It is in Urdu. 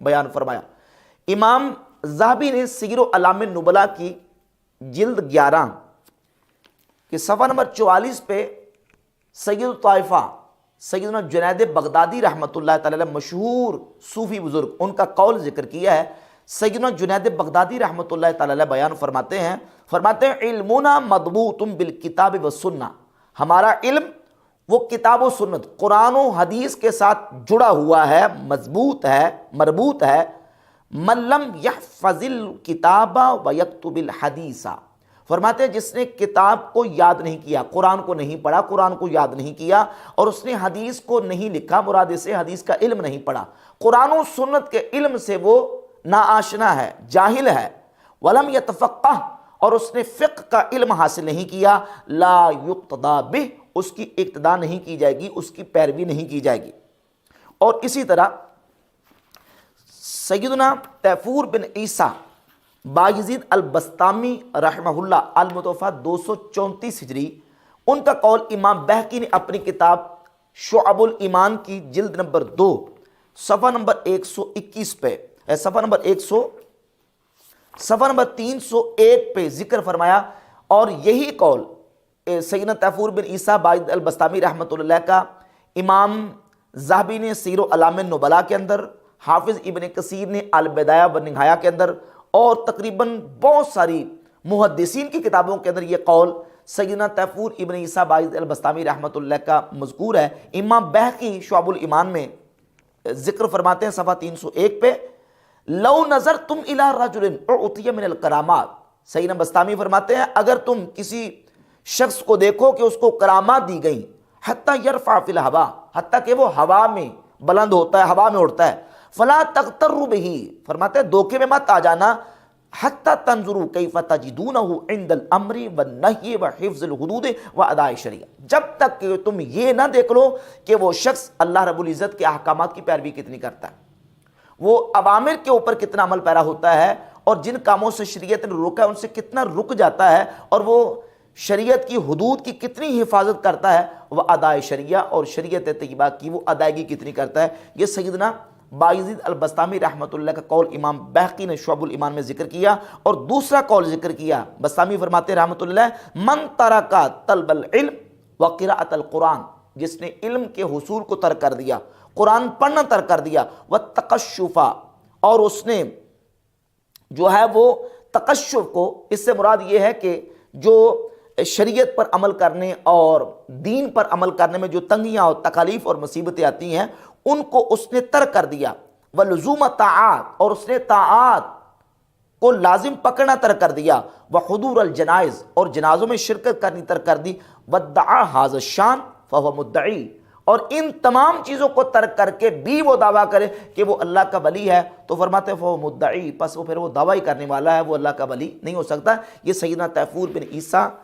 بیان فرمایا۔ امام ذہبی نے سیر اعلام النبلاء کی جلد 11 کہ صفحہ نمبر 44 پہ سید الطائفہ سیدنا جنید بغدادی رحمۃ اللہ تعالی علیہ مشہور صوفی بزرگ، ان کا قول ذکر کیا ہے۔ سیدنا جنید بغدادی رحمۃ اللہ تعالی علیہ بیان فرماتے ہیں علمنا مضبوط بالکتاب والسنہ، ہمارا علم وہ کتاب و سنت قرآن و حدیث کے ساتھ جڑا ہوا ہے، مضبوط ہے، مربوط ہے۔ من لم یحفظ الکتاب ویکتب الحدیث، فرماتے ہیں جس نے کتاب کو یاد نہیں کیا، قرآن کو نہیں پڑھا، قرآن کو یاد نہیں کیا، اور اس نے حدیث کو نہیں لکھا، مراد سے حدیث کا علم نہیں پڑھا، قرآن و سنت کے علم سے وہ ناآشنا ہے، جاہل ہے۔ ولم یتفقہ، اور اس نے فقہ کا علم حاصل نہیں کیا، لا یقتدی بہ، اس کی اقتداء نہیں کی جائے گی، اس کی پیروی نہیں کی جائے گی۔ اور اسی طرح سیدنا تیفور بن عیسیٰ بایزید البسطامی رحمہ اللہ المتوفی 234 ہجری، ان کا قول امام بہقی نے اپنی کتاب شعب الایمان کی جلد نمبر 2 صفحہ نمبر 121 پہ صفحہ نمبر 301 پہ ذکر فرمایا، اور یہی قول سیدنا تیفور بن عیسیٰ بایزید البسطامی رحمۃ اللہ کا امام ذہبی نے سیر اعلام النبلاء کے اندر، حافظ ابن کثیر نے البدایہ والنہایہ کے اندر، اور تقریباً بہت ساری محدثین کی کتابوں کے اندر یہ قول سیدنا تیفور ابن عیسیٰ بایزید البسطامی رحمۃ اللہ کا مذکور ہے۔ امام بہقی شعب الایمان میں ذکر فرماتے ہیں صفحہ 301 پہ، لو نظرتم الی رجل اعطی من الکرامات، سیدنا بسطامی فرماتے ہیں اگر تم کسی شخص کو دیکھو کہ اس کو کرامات دی گئی، حتی یرفع فی الہوا، حتیٰ کہ وہ ہوا میں بلند ہوتا ہے، ہوا میں اڑتا ہے، فلا تغتروا بہ، فرماتے ہیں دھوکے میں مت آ جانا، حتی تنظروا کیف تجدونہ عند الامر والنہی وحفظ الحدود واداء الشریعہ، جب تک کہ تم یہ نہ دیکھ لو کہ وہ شخص اللہ رب العزت کے احکامات کی پیروی کتنی کرتا ہے، وہ اوامر کے اوپر کتنا عمل پیرا ہوتا ہے، اور جن کاموں سے شریعت نے روکا ہے ان سے کتنا رک جاتا ہے، اور وہ شریعت کی حدود کی کتنی حفاظت کرتا ہے، وہ ادائے شریعہ اور شریعت طیبہ کی وہ ادائیگی کتنی کرتا ہے۔ یہ سیدنا بایزید البسطامی رحمۃ اللہ کا قول امام بہقی نے شعب الایمان میں ذکر کیا، اور دوسرا قول ذکر کیا، بسطامی فرماتے رحمۃ اللہ، من ترک طلب العلم وقراءۃ القرآن، جس نے علم کے حصول کو ترک کر دیا، قرآن پڑھنا ترک کر دیا، والتقشف، اور اس نے جو ہے وہ تقشف کو، اس سے مراد یہ ہے کہ جو شریعت پر عمل کرنے اور دین پر عمل کرنے میں جو تنگیاں اور تکالیف اور مصیبتیں آتی ہیں ان کو اس نے ترک کر دیا، ولزوم طاعات، اور اس نے طاعات کو لازم پکڑنا ترک کر دیا، وحضور الجنائز، اور جنازوں میں شرکت کرنی ترک کر دی، وادعا ھذا الشان فهو مدعی، اور ان تمام چیزوں کو ترک کر کے بھی وہ دعویٰ کرے کہ وہ اللہ کا ولی ہے، تو فرماتے ہیں فهو مدعی، پس وہ پھر وہ دعویٰ ہی کرنے والا ہے، وہ اللہ کا ولی نہیں ہو سکتا۔ یہ سیدنا تیفور بن عیسیٰ